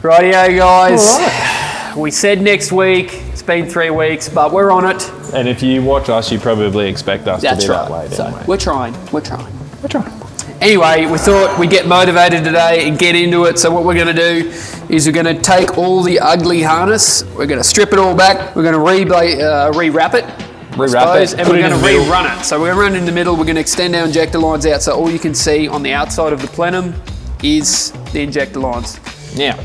Rightio, guys. We said next week. It's been 3 weeks, but we're on it. And if you watch us, you probably expect us to be that late anyway. We're trying. Anyway, we thought we'd get motivated today and get into it. So what we're going to do is we're going to take all the ugly harness, we're going to strip it all back, we're going to re-wrap it, and we're going to rerun it. So we're going to run in the middle, we're going to extend our injector lines out so all you can see on the outside of the plenum is the injector lines. Now,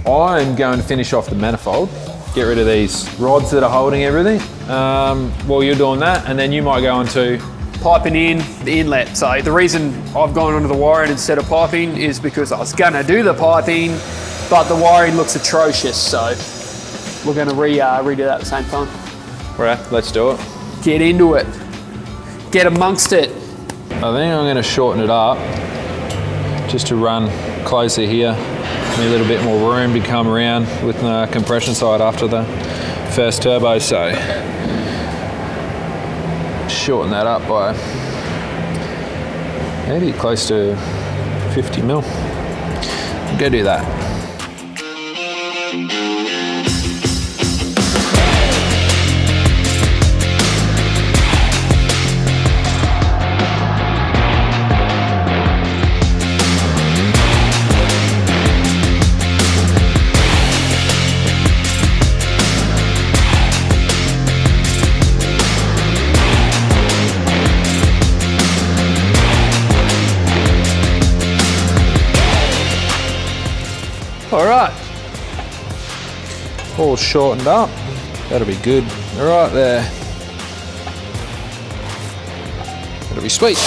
I'm going to finish off the manifold, get rid of these rods that are holding everything while you're doing that, and then you might go on to piping in the inlet. So the reason I've gone onto the wiring instead of piping is because I was going to do the piping, but the wiring looks atrocious, so we're going to redo that at the same time. All right, let's do it. Get into it. Get amongst it. I think I'm going to shorten it up just to run closer here. Give me a little bit more room to come around with the compression side after the first turbo, so shorten that up by maybe close to 50 mil. Go do that. All right. All shortened up. That'll be good. Right there. That'll be sweet.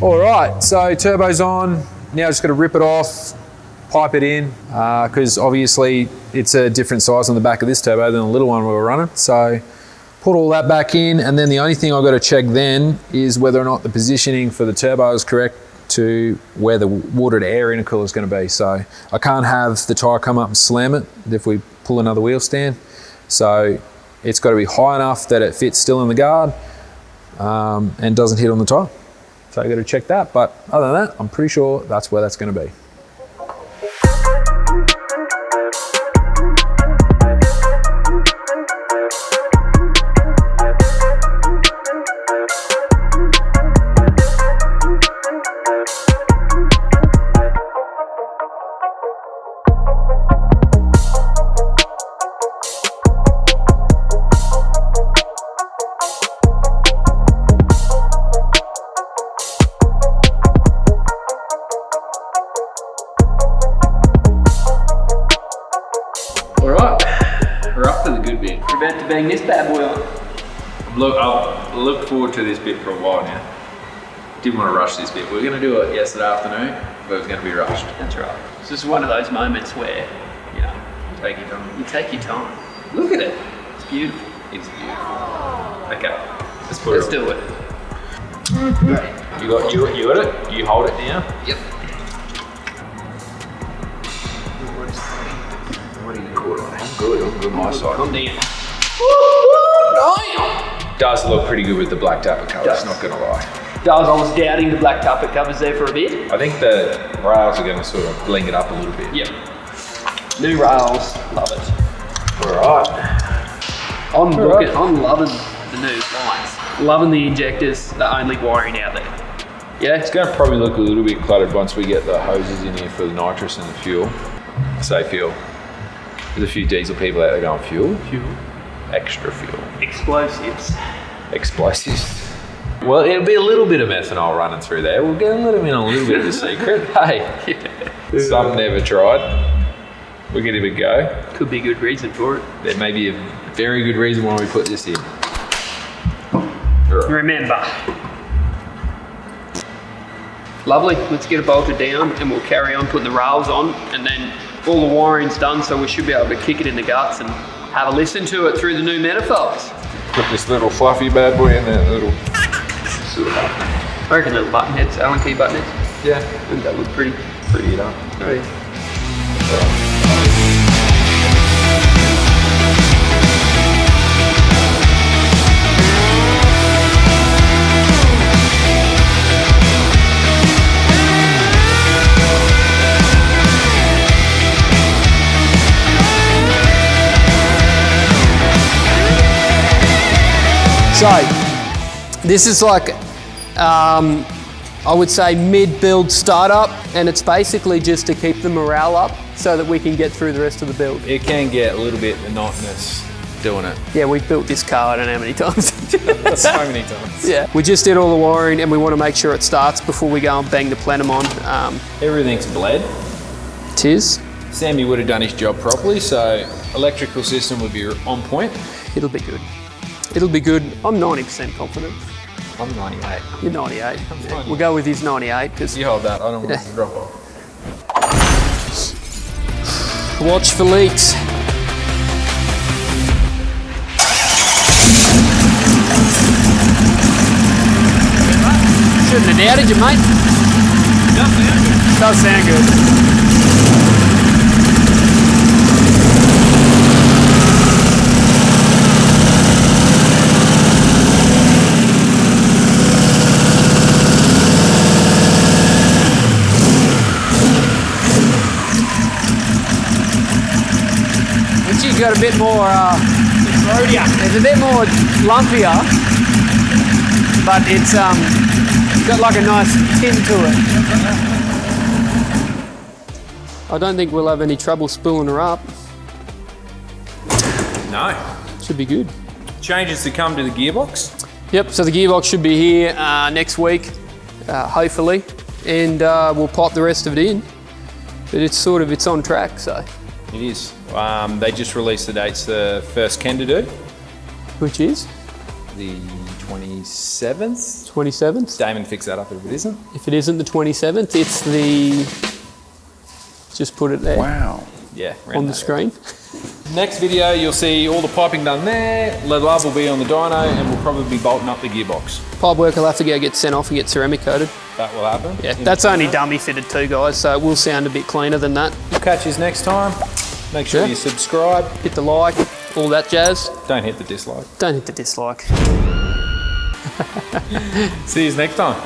All right, so turbo's on. Now just got to rip it off, pipe it in, because obviously it's a different size on the back of this turbo than the little one we were running. So put all that back in, and then the only thing I've got to check then is whether or not the positioning for the turbo is correct to where the water to air intercooler is going to be. So I can't have the tyre come up and slam it if we pull another wheel stand. So it's got to be high enough that it fits still in the guard and doesn't hit on the tyre. So I got to check that, but other than that, I'm pretty sure that's where that's going to be. We're about to bang this bad boy on. Look, I've looked forward to this bit for a while now. Didn't want to rush this bit. We were going to do it yesterday afternoon, but it was going to be rushed. That's right. It's just one of those moments where, you know, you take your time. You take your time. Look at it. It's beautiful. It's beautiful. Okay, let's do it. You got it? You hold it now? Yep. What are you good on? I'm good my side. I'm down. Does look pretty good with the black tapper covers, not gonna lie. I was doubting the black tapper covers there for a bit. I think the rails are gonna sort of bling it up a little bit. Yep. New rails, love it. Alright. I'm loving the new lines. Loving the injectors, the only wiring out there. Yeah? It's gonna probably look a little bit cluttered once we get the hoses in here for the nitrous and the fuel. I say fuel. There's a few diesel people out there going, fuel? Fuel. Extra fuel. Explosives. Well, it'll be a little bit of methanol running through there. We'll let them in on a little bit of a secret. Hey, yeah. Some never tried. We'll give it a go. Could be a good reason for it. There may be a very good reason why we put this in. Right. Remember. Lovely, let's get it bolted down and we'll carry on putting the rails on, and then all the wiring's done, so we should be able to kick it in the guts and have a listen to it through the new manifolds. Put this little fluffy bad boy in there, little I reckon little button heads, Allen key button heads. Yeah. I think that look pretty enough. Right. So, this is like, I would say mid-build startup, and it's basically just to keep the morale up so that we can get through the rest of the build. It can get a little bit monotonous doing it. Yeah, we've built this car I don't know how many times. So many times. Yeah, we just did all the wiring and we want to make sure it starts before we go and bang the plenum on. Everything's bled. Tis. Sammy would have done his job properly, so electrical system would be on point. It'll be good. It'll be good. I'm 90% confident. I'm 98. You're 98. fine. We'll go with his 98 because You hold that, I don't want it to drop off. watch for leaks. Shouldn't have doubted you, mate. Does sound good. Once you've got a bit more, it's a bit more lumpier, but it's got like a nice tin to it. I don't think we'll have any trouble spooling her up. No. Should be good. Changes to come to the gearbox. Yep, so the gearbox should be here next week, hopefully, and we'll pop the rest of it in. But it's on track, so. It is. They just released the dates the first Ken to do. Which is? The 27th. 27th. Damon fix that up if it isn't. If it isn't the 27th, it's the, just put it there. Wow. Yeah. On the screen. Next video, you'll see all the piping done there. Lead love will be on the dyno, and we'll probably be bolting up the gearbox. Pipe work will have to go get sent off and get ceramic coated. That will happen. Yeah, that's only dummy fitted too, guys, so it will sound a bit cleaner than that. We'll catch you next time. Make sure Yeah. you subscribe. Hit the like, all that jazz. Don't hit the dislike. Don't hit the dislike. See you next time.